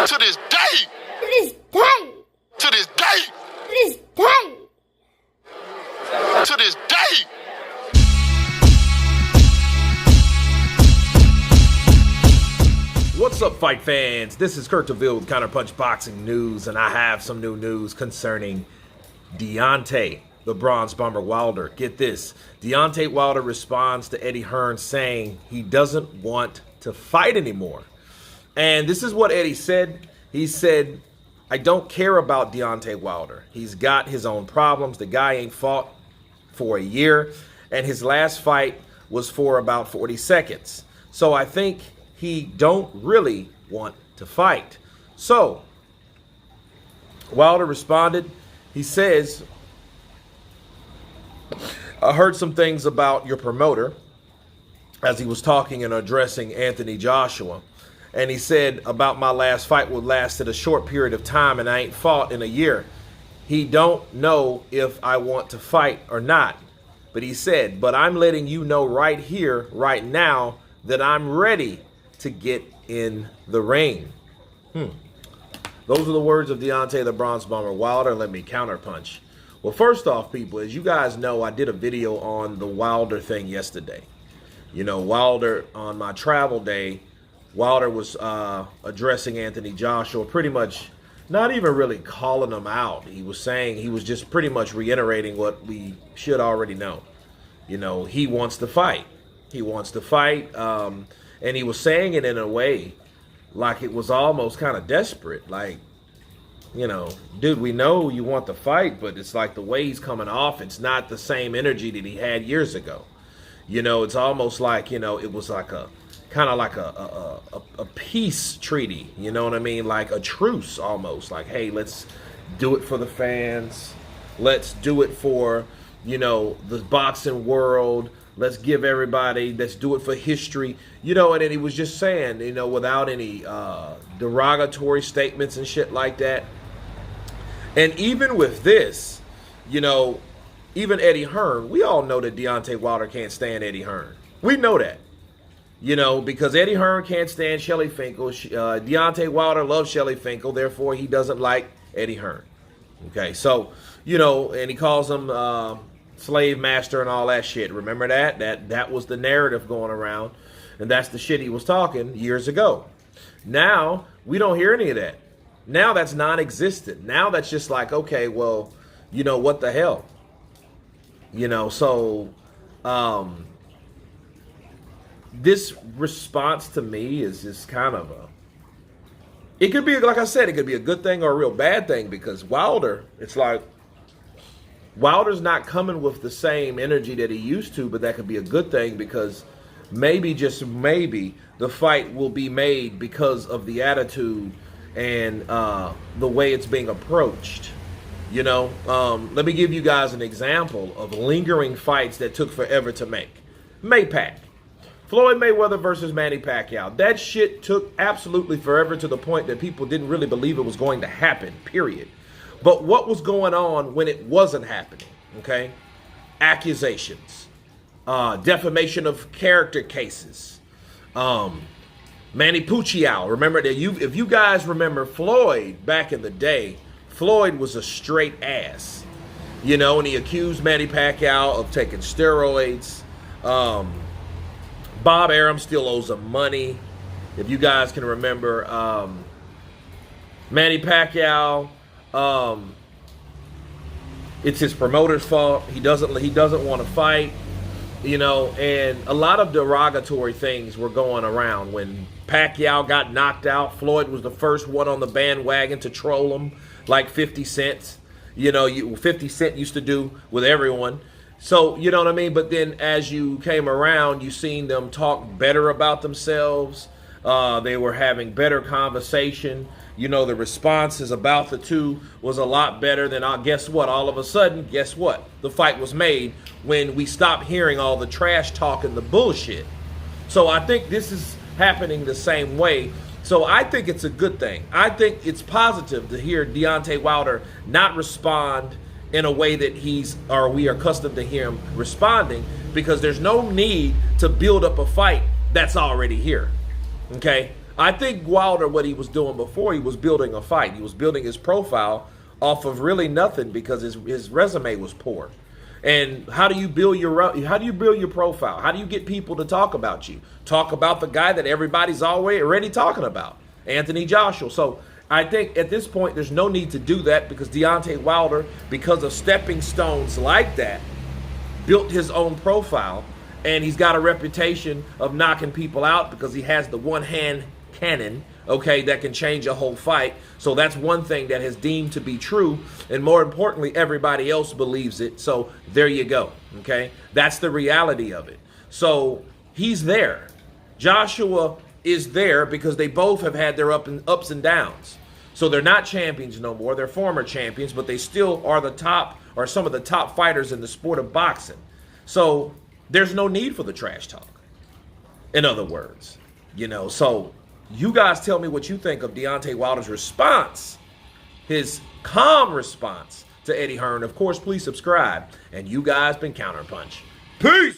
To this day. To this day. To this day. To this day. To this day. What's up, fight fans? This is Kurt DeVille with Counterpunch Boxing News, and I have some new news concerning Deontay, the Bronze Bomber Wilder. Get this. Deontay Wilder responds to Eddie Hearn saying he doesn't want to fight anymore. And this is what Eddie said. He said, I don't care about Deontay Wilder. He's got his own problems. The guy ain't fought for a year, and his last fight was for about 40 seconds. So I think he don't really want to fight. So Wilder responded. He says, I heard some things about your promoter, as he was talking and addressing Anthony Joshua. And he said about my last fight would lasted a short period of time and I ain't fought in a year. He don't know if I want to fight or not. But he said, but I'm letting you know right here, right now, that I'm ready to get in the ring. Those are the words of Deontay the Bronze Bomber Wilder. Let me counterpunch. Well, first off, people, as you guys know, I did a video on the Wilder thing yesterday. You know, Wilder, on my travel day, Wilder was addressing Anthony Joshua, pretty much not even really calling him out. He was saying, he was just pretty much reiterating what we should already know. You know, he wants to fight. He wants to fight. And he was saying it in a way like it was almost kind of desperate. Like, you know, dude, we know you want to fight, but it's like the way he's coming off, it's not the same energy that he had years ago. You know, it's almost like, you know, it was like a kind of like a peace treaty, you know what I mean? Like a truce almost. Like, hey, let's do it for the fans. Let's do it for, you know, the boxing world. Let's give everybody, let's do it for history. You know, and then he was just saying, you know, without any derogatory statements and shit like that. And even with this, you know, even Eddie Hearn, we all know that Deontay Wilder can't stand Eddie Hearn. We know that. You know, because Eddie Hearn can't stand Shelly Finkel. Deontay Wilder loves Shelly Finkel, therefore he doesn't like Eddie Hearn. Okay, so, you know, and he calls him slave master and all that shit. Remember that? That was the narrative going around, and that's the shit he was talking years ago. Now, we don't hear any of that. Now that's non-existent. Now that's just like, okay, well, you know, what the hell? You know, so this response to me is just kind of it could be, like I said, it could be a good thing or a real bad thing, because Wilder, it's like Wilder's not coming with the same energy that he used to, but that could be a good thing, because maybe, just maybe, the fight will be made because of the attitude and the way it's being approached. You know, let me give you guys an example of lingering fights that took forever to make. Maypac. Floyd Mayweather versus Manny Pacquiao. That shit took absolutely forever, to the point that people didn't really believe it was going to happen, period. But what was going on when it wasn't happening, okay? Accusations, defamation of character cases, Manny Pacquiao. Remember that if you guys remember Floyd back in the day, Floyd was a straight ass, you know, and he accused Manny Pacquiao of taking steroids. Bob Arum still owes him money. If you guys can remember, Manny Pacquiao, it's his promoter's fault. He doesn't want to fight, you know, and a lot of derogatory things were going around. When Pacquiao got knocked out, Floyd was the first one on the bandwagon to troll him, like 50 Cent. You know, 50 Cent used to do with everyone. So, you know what I mean? But then as you came around, you seen them talk better about themselves. They were having better conversation. You know, the responses about the two was a lot better than, guess what? All of a sudden, guess what? The fight was made when we stopped hearing all the trash talk and the bullshit. So I think this is happening the same way. So I think it's a good thing. I think it's positive to hear Deontay Wilder not respond in a way that we are accustomed to him responding, because there's no need to build up a fight that's already here. Okay? I think Wilder, what he was doing before, he was building a fight. He was building his profile off of really nothing because his resume was poor. And how do you build your profile? How do you get people to talk about you? Talk about the guy that everybody's already talking about, Anthony Joshua. So I think at this point there's no need to do that because Deontay Wilder, because of stepping stones like that, built his own profile, and he's got a reputation of knocking people out because he has the one-hand cannon, okay, that can change a whole fight. So that's one thing that is deemed to be true, and more importantly, everybody else believes it. So there you go, okay? That's the reality of it. So he's there. Joshua is there because they both have had their ups and downs. So they're not champions no more. They're former champions, but they still are the top, or some of the top fighters in the sport of boxing. So there's no need for the trash talk, in other words. So you guys tell me what you think of Deontay Wilder's response, his calm response to Eddie Hearn. Of course, please subscribe. And you guys been Counterpunch. Peace!